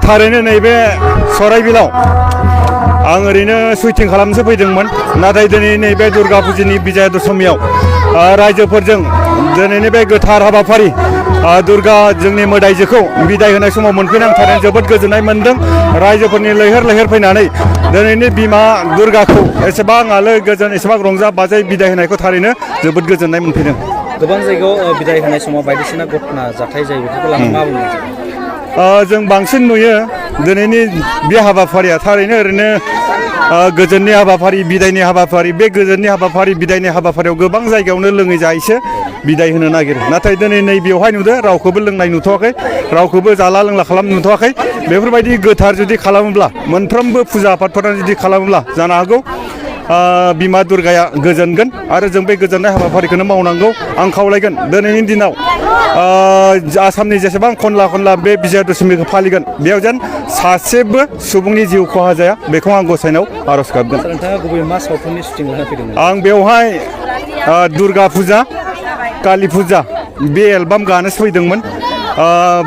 थारैनो नैबे सराइबिलाव आं ओरैनो सुइटिं खालामनोसो फैदोंमोन नाथाय दिनै नैबे दुर्गा फुजानि बिजया दशमीयाव रायजोफोरजों दिनैनि बे गोथार हाबाफारि दुर्गा जोंनि मोदाइजोखौ बिदाय होनाय समाव मोनफैनाय आं थारैनो जोबोद गोजोननाय मोनदों रायजोफोरनि लैहोर लैहोर फैनानै दिनैनि बिमा दुर्गाखौ एसेबां आलो गोजोन एसेबां रंजा बाजायै बिदाय होनायखौ थारैनो जोबोद गोजोननाय मोनफैदों। गोबां जायगायाव बिदाय होनाय समाव बायदिसिना घटना जाथाय जायो बेफोरखौ लानानै मा बुंनो जों बांसिन नुयो दिनैनि बे हाबाफारिया थारैनो ओरैनो गोजोननि हाबाफारि बिदायनि हाबाफारि बे गोजोननि हाबाफारि बिदायनि हाबाफारियाव गोबां जायगायावनो लोङै जायैसो बिदाय होनो नागिरो नाथाय दिनै नैबेयावहाय नुदों रावखौबो लोंनाय नुथ'वाखै रावखौबो जाला लोंला खालाम नुथ'वाखै बेफोरबायदि गोथार जुदि खालामोब्ला मोनफ्रोमबो फुजा आफादफोरा जुदि खालामोब्ला जानो हागौ बिमा दुर्गाया गोजोनगोन आरो जों बे गोजोननाय हाबाफारिखौनो मावनांगौ आं खावलायगोन दिनैनि दिनाव आसामनि जेसेबां खनला खनला बे बिजया दशमीखौ फालिगोन बेयाव जेन सासेबो सुबुंनि जिउ खहा जाया बेखौ आं गसाइनाव आर'ज गाबगोन। नोंथाङा गुबैयै मा सावथुननि शुटिं लाना फैदोंमोन? आं बेवहाय दुर्गा फुजा कालि फुजा बे एलबाम गानोसो फैदोंमोन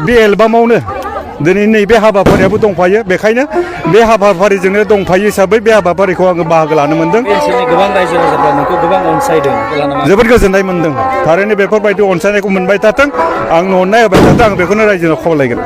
बे एलबामावनो दिनै नैबे हाबाफारियाबो दंफायो बेखायनो बे हाबाफारिजोंनो दंफायो हिसाबै बे हाबाफारिखौ आङो बाहागो लानो मोनदों। गोबां रायजो राजाफ्रा नोंखौ गोबां अनसायदों जोबोद गोजोननाय मोनदों थारैनो बेफोरबायदि अनसायनायखौ मोनबाय थाथों आंनो अननाय होबाय थाथों आं बेखौनो रायजोनाव खावलायगोन।